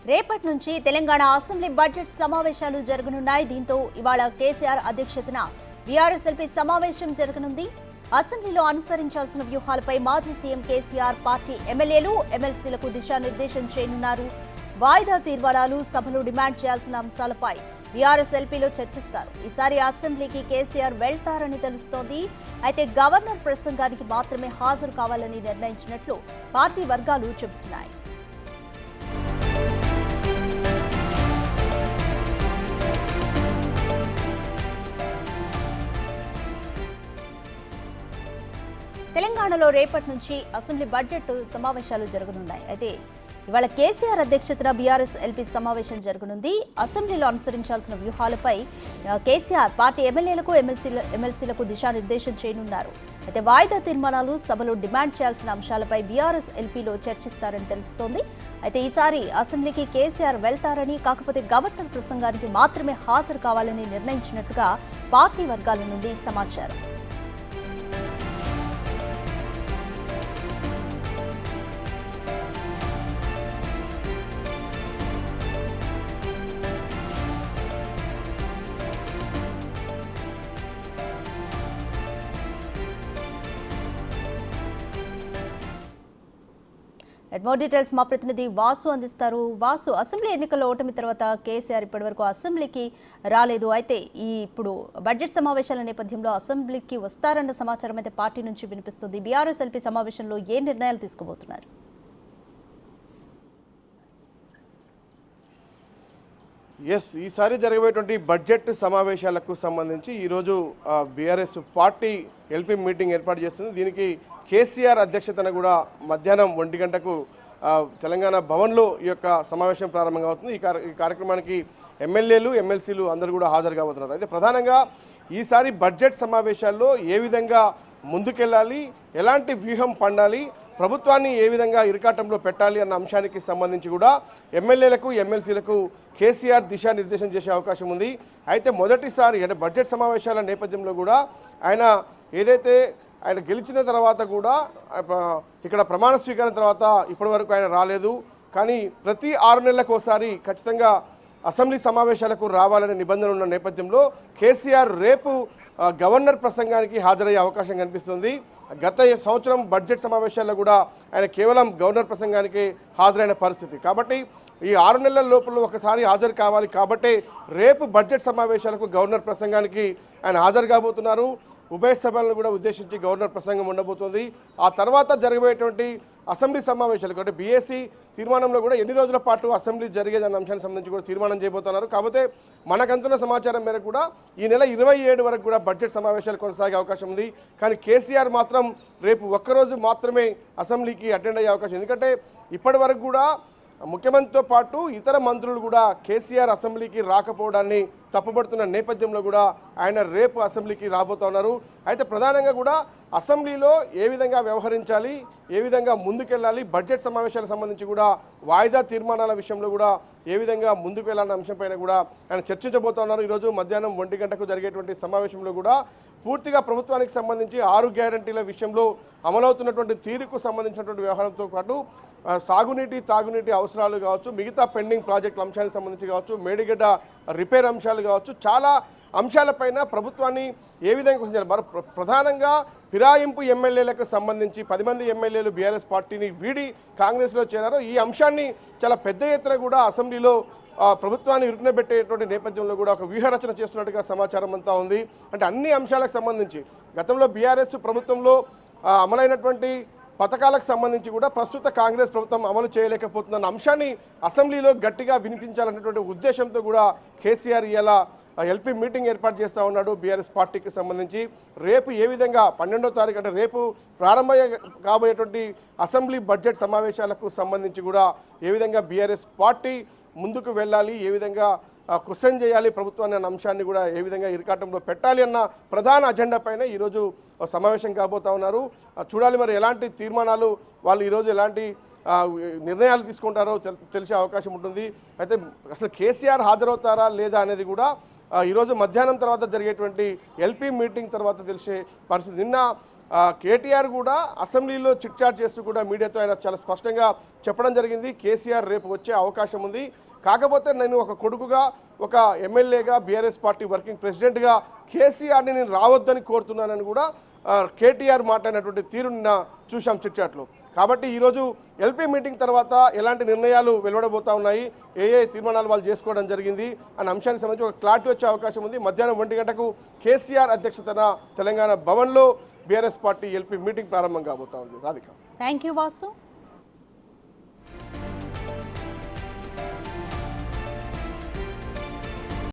రేపటి నుంచి Telangana assembly budget సమావేశాలు జరగనున్నాయి. దీంతో ఇవాళ కేసీఆర్ అధ్యక్షతన బీఆర్ఎస్ఎల్పీ సమావేశం జరగనుంది. అసెంబ్లీలో అనుసరించాల్సిన వ్యూహాలపై మాజీ సీఎం కేసీఆర్ పార్టీ ఎమ్మెల్యేలు, ఎమ్మెల్సీలకు దిశానిర్దేశం చేయనున్నారు. వాయిదా తీర్మానాలు, సభలో డిమాండ్ చేయాల్సిన అంశాలపై బీఆర్ఎస్ఎల్పీలో చర్చిస్తారు. ఈసారి అసెంబ్లీకి కేసీఆర్ వెళ్తారని తెలుస్తోంది. అయితే గవర్నర్ ప్రసంగానికి మాత్రమే హాజరు కావాలని నిర్ణయించినట్లు పార్టీ వర్గాలు చెబుతున్నాయి. తెలంగాణలో రేపటి నుంచి అసెంబ్లీ బడ్జెట్ సమావేశాలు జరగనున్నాయి. అయితే ఇవాళ కేసీఆర్ అధ్యక్షతన బీఆర్ఎస్ ఎల్పీ సమావేశం జరగనుంది. అసెంబ్లీలో అనుసరించాల్సిన వ్యూహాలపై కేసీఆర్ పార్టీ ఎమ్మెల్యేలకు, ఎమ్మెల్సీలకు దిశానిర్దేశం చేయనున్నారు. అయితే వాయిదా తీర్మానాలు, సభలో డిమాండ్ చేయాల్సిన అంశాలపై బీఆర్ఎస్ ఎల్పీలో చర్చిస్తారని తెలుస్తోంది. అయితే ఈసారి అసెంబ్లీకి కేసీఆర్ వెళ్తారని, కాకపోతే గవర్నర్ ప్రసంగానికి మాత్రమే హాజరు కావాలని నిర్ణయించినట్లుగా పార్టీ వర్గాల నుండి సమాచారం. మోర్ డీటెయిల్స్ మా ప్రతినిధి వాసు అందిస్తారు. వాసు, అసెంబ్లీ ఎన్నికల ఓటమి తర్వాత కేసీఆర్ ఇప్పటివరకు అసెంబ్లీకి రాలేదు. అయితే ఇప్పుడు బడ్జెట్ సమావేశాల నేపథ్యంలో అసెంబ్లీకి వస్తారన్న సమాచారం అయితే పార్టీ నుంచి వినిపిస్తుంది. బీఆర్ఎస్ ఎల్పీ సమావేశంలో ఏ నిర్ణయాలు తీసుకోబోతున్నారు? ఈసారి జరగబోయేటువంటి బడ్జెట్ సమావేశాలకు సంబంధించి ఈరోజు బీఆర్ఎస్ పార్టీ ఎల్పీ మీటింగ్ ఏర్పాటు చేస్తుంది. దీనికి కేసీఆర్ అధ్యక్షతన కూడా మధ్యాహ్నం 1 గంటకు తెలంగాణ భవన్లో ఈ యొక్క సమావేశం ప్రారంభంగా అవుతుంది. ఈ కార్యక్రమానికి ఎమ్మెల్యేలు, ఎమ్మెల్సీలు అందరూ కూడా హాజరు కాబోతున్నారు. అయితే ప్రధానంగా ఈసారి బడ్జెట్ సమావేశాల్లో ఏ విధంగా ముందుకెళ్ళాలి, ఎలాంటి వ్యూహం పండాలి, ప్రభుత్వాన్ని ఏ విధంగా ఇరకాటంలో పెట్టాలి అన్న అంశానికి సంబంధించి కూడా ఎమ్మెల్యేలకు, ఎమ్మెల్సీలకు కేసీఆర్ దిశానిర్దేశం చేసే అవకాశం ఉంది. అయితే మొదటిసారి అంటే బడ్జెట్ సమావేశాల నేపథ్యంలో కూడా ఆయన గెలిచిన తర్వాత కూడా ఇక్కడ ప్రమాణ స్వీకారం తర్వాత ఇప్పటివరకు ఆయన రాలేదు. కానీ ప్రతి 6 నెలలకు ఒకసారి ఖచ్చితంగా అసెంబ్లీ సమావేశాలకు రావాలనే నిబంధన ఉన్న నేపథ్యంలో కేసీఆర్ రేపు గవర్నర్ ప్రసంగానికి హాజరయ్యే అవకాశం కనిపిస్తుంది. గత సంవత్సరం బడ్జెట్ సమావేశాల్లో కూడా ఆయన కేవలం గవర్నర్ ప్రసంగానికి హాజరైన పరిస్థితి. కాబట్టి ఈ 6 నెలల లోపల ఒకసారి హాజరు కావాలి. కాబట్టి రేపు బడ్జెట్ సమావేశాలకు గవర్నర్ ప్రసంగానికి ఆయన హాజరు కాబోతున్నారు. ఉభయ సభలను కూడా ఉద్దేశించి గవర్నర్ ప్రసంగం ఉండబోతోంది. ఆ తర్వాత జరగబోయేటువంటి అసెంబ్లీ సమావేశాలకు అంటే బీఏసీ తీర్మానంలో కూడా ఎన్ని రోజుల పాటు అసెంబ్లీ జరిగేదన్న అంశానికి సంబంధించి కూడా తీర్మానం చేయబోతున్నారు. కాకపోతే మనకంతున్న సమాచారం మేరకు కూడా ఈ నెల 27 వరకు కూడా బడ్జెట్ సమావేశాలు కొనసాగే అవకాశం ఉంది. కానీ కేసీఆర్ మాత్రం రేపు ఒక్కరోజు మాత్రమే అసెంబ్లీకి అటెండ్ అయ్యే అవకాశం. ఎందుకంటే ఇప్పటి వరకు కూడా ముఖ్యమంత్రితో పాటు ఇతర మంత్రులు కూడా కేసీఆర్ అసెంబ్లీకి రాకపోవడాన్ని తప్పుపడుతున్న నేపథ్యంలో కూడా ఆయన రేపు అసెంబ్లీకి రాబోతూ ఉన్నారు. అయితే ప్రధానంగా కూడా అసెంబ్లీలో ఏ విధంగా వ్యవహరించాలి, ఏ విధంగా ముందుకెళ్ళాలి, బడ్జెట్ సమావేశాలకు సంబంధించి కూడా వాయిదా తీర్మానాల విషయంలో కూడా ఏ విధంగా ముందుకు వెళ్ళాలన్న అంశంపైన కూడా ఆయన చర్చించబోతూ ఉన్నారు. ఈరోజు మధ్యాహ్నం 1 గంటకు జరిగేటువంటి సమావేశంలో కూడా పూర్తిగా ప్రభుత్వానికి సంబంధించి 6 గ్యారంటీల విషయంలో అమలవుతున్నటువంటి తీరుకు సంబంధించినటువంటి వ్యవహారంతో పాటు సాగునీటి, తాగునీటి అవసరాలు కావచ్చు, మిగతా పెండింగ్ ప్రాజెక్టుల అంశాలకు సంబంధించి కావచ్చు, మేడిగడ్డ రిపేర్ అంశాలు కావచ్చు, చాలా అంశాలపైన ప్రభుత్వాన్ని ఏ విధంగా కూర్చోాలి. మరి ప్రధానంగా ఫిరాయింపు ఎమ్మెల్యేలకు సంబంధించి 10 మంది ఎమ్మెల్యేలు బీఆర్ఎస్ పార్టీని వీడి కాంగ్రెస్లో చేరారు. ఈ అంశాన్ని చాలా పెద్ద ఎత్తున కూడా అసెంబ్లీలో ప్రభుత్వాన్ని ఇరుకునబెట్టేటువంటి నేపథ్యంలో కూడా ఒక వ్యూహరచన చేస్తున్నట్టుగా సమాచారం అంతా ఉంది. అంటే అన్ని అంశాలకు సంబంధించి గతంలో బీఆర్ఎస్ ప్రభుత్వంలో అమలైనటువంటి పథకాలకు సంబంధించి కూడా ప్రస్తుత కాంగ్రెస్ ప్రభుత్వం అమలు చేయలేకపోతున్న అంశాన్ని అసెంబ్లీలో గట్టిగా వినిపించాలన్నటువంటి ఉద్దేశంతో కూడా కేసీఆర్ ఇలా ఎల్పీ మీటింగ్ ఏర్పాటు చేస్తూ ఉన్నాడు. బీఆర్ఎస్ పార్టీకి సంబంధించి రేపు ఏ విధంగా 12వ తారీఖు అంటే రేపు ప్రారంభ కాబోయేటువంటి అసెంబ్లీ బడ్జెట్ సమావేశాలకు సంబంధించి కూడా ఏ విధంగా బీఆర్ఎస్ పార్టీ ముందుకు వెళ్ళాలి, ఏ విధంగా క్వశ్చన్ చేయాలి ప్రభుత్వాన్ని అన్న అంశాన్ని కూడా ఏ విధంగా ఇరకాటంలో పెట్టాలి అన్న ప్రధాన అజెండా పైన ఈరోజు సమావేశం కాబోతా ఉన్నారు. చూడాలి మరి ఎలాంటి తీర్మానాలు వాళ్ళు ఈరోజు ఎలాంటి నిర్ణయాలు తీసుకుంటారో తెలిసే అవకాశం ఉంటుంది. అయితే అసలు కేసీఆర్ హాజరవుతారా లేదా అనేది కూడా ఈరోజు మధ్యాహ్నం తర్వాత జరిగేటువంటి ఎల్పీ మీటింగ్ తర్వాత తెలిసే పరిస్థితి. నిన్న కేటీఆర్ కూడా అసెంబ్లీలో చిట్చాట్ చేస్తూ కూడా మీడియాతో ఆయన చాలా స్పష్టంగా చెప్పడం జరిగింది. కేసీఆర్ రేపు వచ్చే అవకాశం ఉంది, కాకపోతే నేను ఒక కొడుకుగా, ఒక ఎమ్మెల్యేగా, బీఆర్ఎస్ పార్టీ వర్కింగ్ ప్రెసిడెంట్గా కేసీఆర్ని నేను రావద్దని కోరుతున్నానని కూడా కేటీఆర్ మాట్లాడినటువంటి తీరు నిన్న చూశాం చిట్చాట్లో. కాబట్టి ఈరోజు ఎల్పీ మీటింగ్ తర్వాత ఎలాంటి నిర్ణయాలు వెలువడబోతా ఉన్నాయి, ఏ తీర్మానాలు వాళ్ళు చేసుకోవడం జరిగింది అనే అంశానికి సంబంధించి ఒక క్లారిటీ వచ్చే అవకాశం ఉంది. మధ్యాహ్నం 1 గంటకు కేసీఆర్ అధ్యక్షతన తెలంగాణ భవన్లో బీఆర్ఎస్ పార్టీ ఎల్పీ మీటింగ్ ప్రారంభం కాబోతా ఉంది. రాధిక. Thank you Vasu.